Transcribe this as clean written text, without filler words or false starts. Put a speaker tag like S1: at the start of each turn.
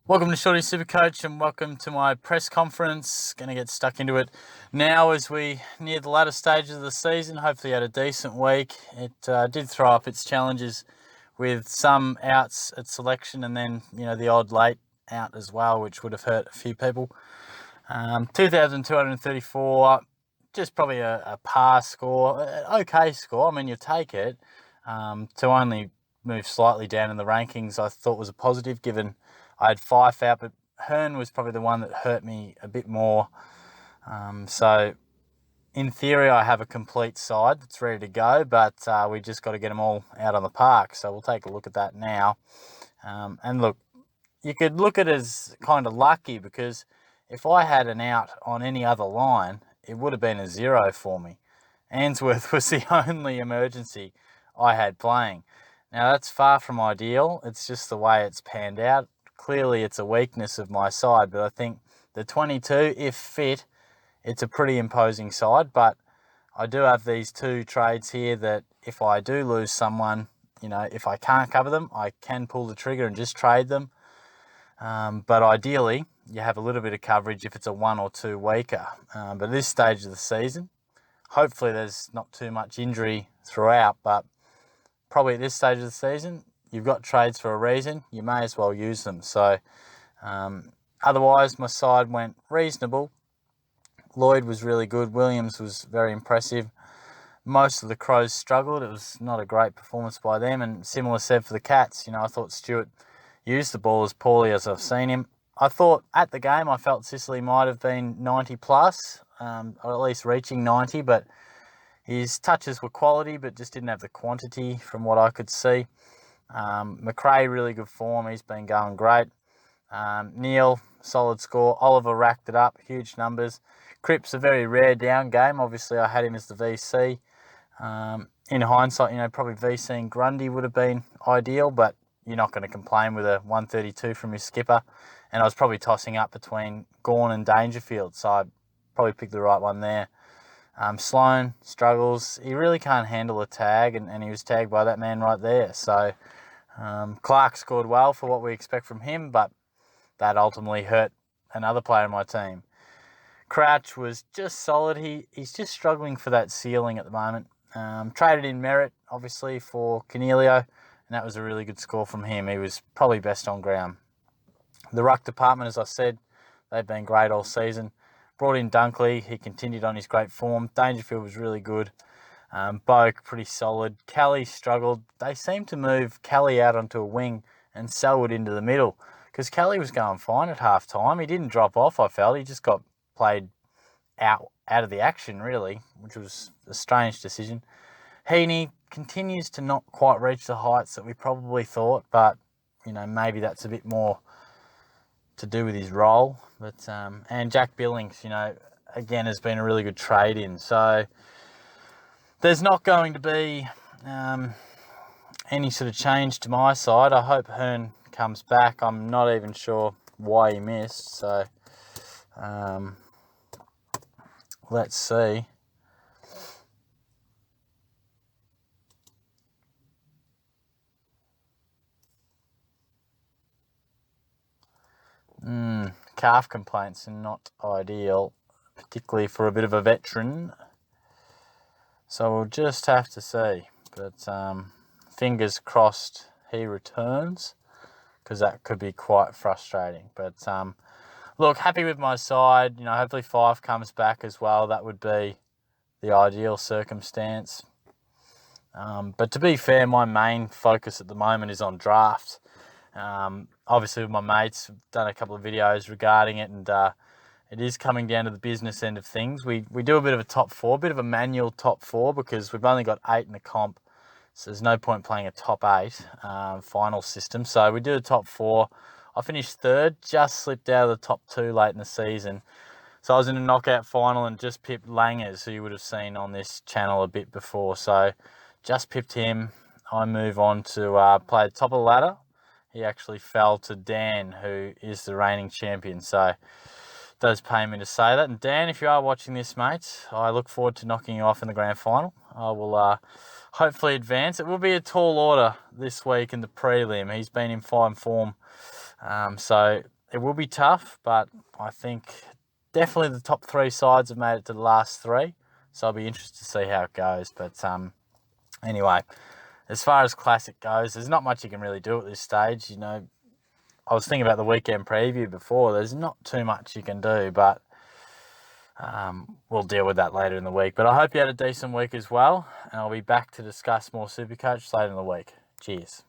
S1: Welcome to Shorty SuperCoach and welcome to my press conference. Going to get stuck into it now as we near the latter stages of the season. Hopefully had a decent week. It did throw up its challenges with some outs at selection and then, the odd late out as well, which would have hurt a few people. 2,234, just probably a par score, okay score. I mean, you take it. To only move slightly down in the rankings, I thought was a positive given I had Fife out, but Hearn was probably the one that hurt me a bit more. So in theory, I have a complete side that's ready to go, but we just got to get them all out on the park. So we'll take a look at that now. And look, you could look at it as kind of lucky because if I had an out on any other line, it would have been a 0 for me. Ainsworth was the only emergency I had playing. Now, that's far from ideal. It's just the way it's panned out. Clearly, it's a weakness of my side, but I think the 22, if fit, it's a pretty imposing side. But I do have these two trades here that if I do lose someone, if I can't cover them, I can pull the trigger and just trade them. But ideally, you have a little bit of coverage if it's a 1 or 2 weaker. But at this stage of the season, hopefully there's not too much injury throughout, but probably at this stage of the season, you've got trades for a reason. You may as well use them. So otherwise, my side went reasonable. Lloyd was really good. Williams was very impressive. Most of the Crows struggled. It was not a great performance by them. And similar said for the Cats. I thought Stewart used the ball as poorly as I've seen him. I thought at the game, I felt Sicily might have been 90 plus, or at least reaching 90, but his touches were quality, but just didn't have the quantity from what I could see. McRae, really good form. He's been going great. Neil, solid score. Oliver racked it up, huge numbers. Cripps, a very rare down game. Obviously, I had him as the VC. In hindsight, probably VCing Grundy would have been ideal, but you're not going to complain with a 132 from his skipper. And I was probably tossing up between Gawn and Dangerfield, so I probably picked the right one there. Sloan struggles. He really can't handle a tag, and he was tagged by that man right there. So Clark scored well for what we expect from him, but that ultimately hurt another player in my team. Crouch was just solid. He's just struggling for that ceiling at the moment. Traded in Merritt, obviously, for Cornelio, and that was a really good score from him. He was probably best on ground. The ruck department, as I said, they've been great all season. Brought in Dunkley. He continued on his great form. Dangerfield was really good. Boak, pretty solid. Kelly struggled. They seemed to move Kelly out onto a wing and Selwood into the middle because Kelly was going fine at half time. He didn't drop off, I felt. He just got played out of the action, really, which was a strange decision. Heaney continues to not quite reach the heights that we probably thought, but, maybe that's a bit more to do with his role. But and Jack Billings, again, has been a really good trade in. So there's not going to be any sort of change to my side. I hope Hearn comes back. I'm not even sure why he missed. So let's see. Calf complaints are not ideal, particularly for a bit of a veteran. So we'll just have to see. But fingers crossed he returns because that could be quite frustrating. But look, happy with my side. Hopefully Fife comes back as well. That would be the ideal circumstance. But to be fair, my main focus at the moment is on draft. Obviously, with my mates, I've done a couple of videos regarding it, and it is coming down to the business end of things. We do a bit of a top 4, a bit of a manual top 4 because we've only got 8 in the comp, so there's no point playing a top 8 final system. So we do a top 4. I finished 3rd, just slipped out of the top 2 late in the season. So I was in a knockout final and just pipped Langers, who you would have seen on this channel a bit before. So just pipped him. I move on to play the top of the ladder. He actually fell to Dan, who is the reigning champion. So it does pay me to say that. And Dan, if you are watching this, mate, I look forward to knocking you off in the grand final. I will hopefully advance. It will be a tall order this week in the prelim. He's been in fine form. So it will be tough, but I think definitely the top 3 sides have made it to the last 3. So I'll be interested to see how it goes. But anyway, as far as Classic goes, there's not much you can really do at this stage. You know, I was thinking about the weekend preview before. There's not too much you can do, but we'll deal with that later in the week. But I hope you had a decent week as well, and I'll be back to discuss more SuperCoach later in the week. Cheers.